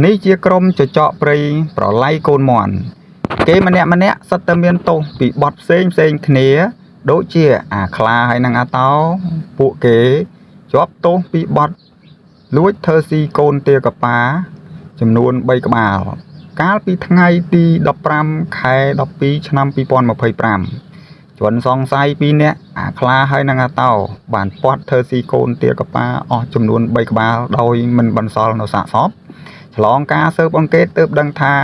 នេះជាក្រុមចចកព្រៃប្រឡ័យកូនមន់គេម្នាក់សិតតែមានទោសពីបទផ្សេងគ្នាដូចជាអាខ្លាហើយនឹងអាតោពួកគេជាប់ទោសពីបទលួចធ្វើស៊ីកូនទាកប៉ាចំនួន3ក្បាលកាលពីថ្ងៃទី15ខែ12ឆ្នាំ2025ជនសង្ស័យ2នាក់អាខ្លាហើយនឹងអាតោបានពាត់ធ្វើស៊ីកូនទាកប៉ាអស់ចំនួន3ក្បាលដោយមិនបន្សល់នៅសាកសពឆ្លងការស៊ើបអង្កេតទើបដឹងថា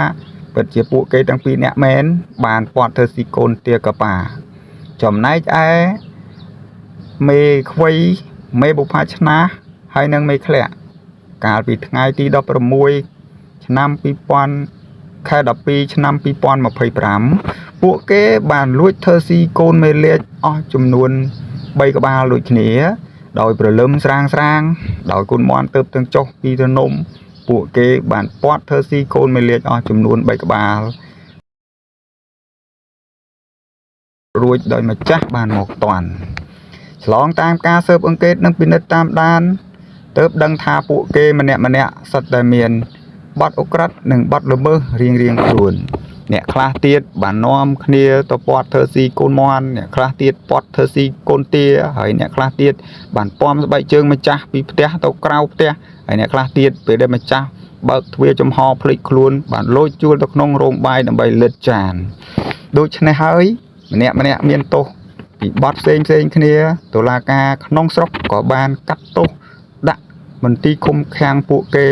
ពិតជាពួកគេទាំងពីរនាក់មែនបានពាត់ធ្វើស៊ីកូនទាកប៉ាចំណែកឯមេខ្វៃមេបុផាឆ្នាស់ហើយនឹងមេធ្លាក់កាលពីថ្ងៃទី16ឆ្នាំ2000ខែ12ឆ្នាំ2025ពួកគេបានលួចធ្វើស៊ីកូនមេលេខអស់ចំនួន3ក្បាលដូចគ្នាដោយព្រលឹមស្រាងដោយកូនមន់ទៅទាំងចុះពីទៅនំពួកគេបានពាត់ធ្វើស៊ីកូនមេលេខអស់ចំនួន3ក្បាលរួចដោយម្ចាស់បានមកតាន់ឆ្លងតាមការស៊ើបអង្កេតនិងពិនិត្យតាមដានទើបដឹងថាពួកគេម្នាក់សុទ្ធតែមានបទឧក្រិដ្ឋនិងបទល្មើសរៀងខ្លួនអ្នកខ្លះទៀតបាននាំគ្នាទៅពាត់ធ្វើស៊ីកូនមន់អ្នកខ្លះទៀតពាត់ធ្វើស៊ីកូនទាហើយអ្នកខ្លះទៀតបានពំស្បែកជើងម្ចាស់ពីផ្ទះទៅក្រៅផ្ទះហើយអ្នកខ្លះទៀតពេលដែលម្ចាស់បើកទ្វារចំហភ្លេចខ្លួនបានលួចជួលទៅក្នុងរោងបាយដើម្បីលិតចានដូច្នេះហើយម្នាក់មានទោសពីបទផ្សេងគ្នាតុលាការក្នុងស្រុកក៏បានកាត់ទោសដាក់មន្ទីរឃុំឃាំងពួកគេ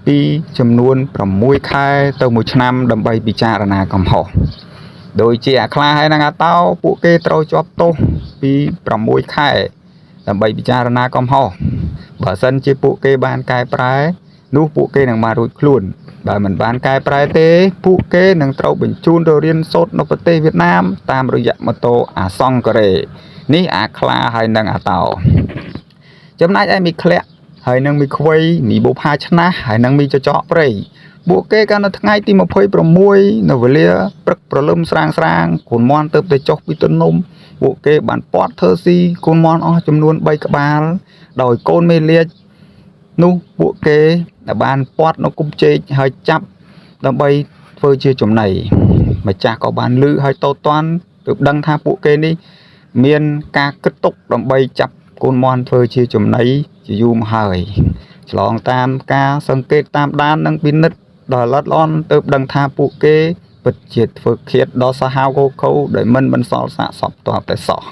ពីចំនួន6ខែទៅ1ឆ្នាំដើម្បីពិចារណាកំហុសដោយជាអាខ្លាហើយនឹងអាតោពួកគេត្រូវជាប់ទោសពី6ខែដើម្បីពិចារណាកំហុសបើសិនជាពួកគេបានកែប្រែនោះពួកគេនឹងបានរួចខ្លួនបើមិនបានកែប្រែទេពួកគេនឹងត្រូវបញ្ជូនទៅរៀនសូត្រនៅប្រទេសវៀតណាមតាមរយៈម៉ូតូអាសង្ការេនេះអាខ្លាហើយនឹងអាតោចំណែកឯមីធ្លាក់ហើយនឹងមីខ្វៃមីបុផាឆ្នាស់ហើយនឹងមីចចកព្រៃពួកគេកាលនៅថ្ងៃទី26នៅវេលាព្រឹកព្រលឹមស្រាងកូនមន់ទៅចុះពីទំនំពួកគេបានពាត់ធ្វើស៊ីកូនមន់អស់ចំនួន3ក្បាលដោយកូនមេលាជនោះពួកគេដែលបានពាត់នៅគុំជែកហើយចាប់ដើម្បីធ្វើជាចំណីម្ចាស់ក៏បានលឺហើយតូតតាន់ទើបដឹងថាពួកគេនេះមានការគិតទុកដើម្បីចាប់កូនមន់ធ្វើជាចំណីជាយូរមកហើយឆ្លងតាមការសង្កេតតាមដាននិងពិនិត្យដល់ល្អិតល្អន់ទើបដឹងថាពួកគេពិតជាធ្វើឃាតដល់សាហាវខូដោយមិនបន្សល់សាកសពទាល់តែសោះ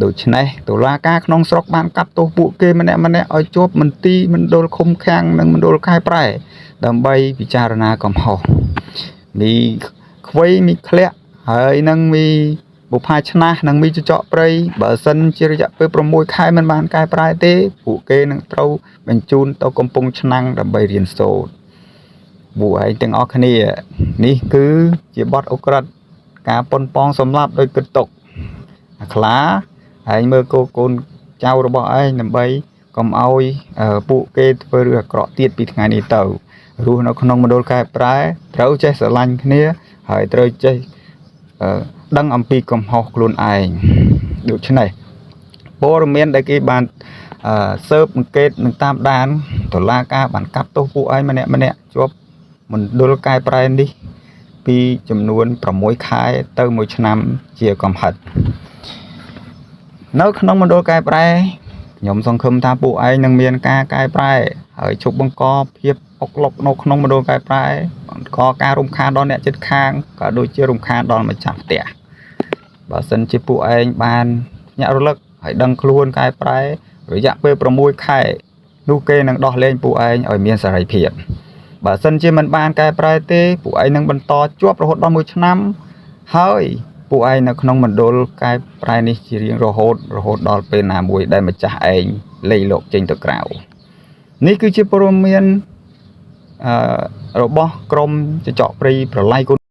ដូច្នេះតុលាការក្នុងស្រុកបានកាត់ទោសពួកគេម្នាក់ឲ្យជាប់មន្ទីរមណ្ឌលឃុំឃាំងនិងមណ្ឌលកែប្រែដើម្បីពិចារណាកំហុសមីខ្វៃមីធ្លាក់ហើយនឹងមីបុផាឆ្នាស់និងមីចចកព្រៃបើសិនជារយៈពេល6ខែមិនបានកែប្រែទេពួកគេនឹងត្រូវបញ្ជូនទៅកំពង់ឆ្នាំងដើម្បីរៀនសូត្រពួកឯងទាំងអស់គ្នានេះគឺជាបទឧក្រិដ្ឋការប៉ុនប៉ងសម្លាប់ដោយគិតទុកអាខ្លាឯងមើលកូនចៅរបស់ឯងដើម្បីកុំឲ្យពួកគេធ្វើរឿងអាក្រក់ទៀតពីថ្ងៃនេះទៅរស់នៅក្នុងមណ្ឌលកែប្រែត្រូវចេះស្រឡាញ់គ្នាហើយត្រូវចេះដឹងអំពីកំហុសខ្លួនឯងដូច្នេះព័ត៌មានដែលគេបានស៊ើបអង្កេតនិងតាមដានតុលាការបានកាត់ទោសពួកឯងម្នាក់ជាប់មណ្ឌលកែប្រែនេះពីចំនួន6ខែទៅ1ឆ្នាំជាកំហិតនៅក្នុងមណ្ឌលកែប្រែខ្ញុំសង្ឃឹមថាពួកឯងនឹងមានការកែប្រែហើយជប់បង្កភាពអុកឡុកនៅក្នុងមណ្ឌលកែប្រែបង្កការរំខានដល់អ្នកជិតខាងក៏ដូចជារំខានដល់ម្ចាស់ផ្ទះបើសិនជាពួកឯងបានញាក់រលឹកហើយដឹងខ្លួនកែប្រែរយៈពេល6ខែនោះគេនឹងដោះលែងពួកឯងឲ្យមានសេរីភាពបើសិនជាមិនបានកែប្រែទេពួកឯងនឹងបន្តជាប់រហូតដល់1ឆ្នាំហើយពួកឯងនៅក្នុងមណ្ឌលកែប្រែនេះជារៀងរហូតដល់ពេលណាមួយដែលម្ចាស់ឯងលែងលោកចេញទៅក្រៅនេះគឺជាព័ត៌មានរបស់ក្រមចចកព្រៃប្រឡ័យកូន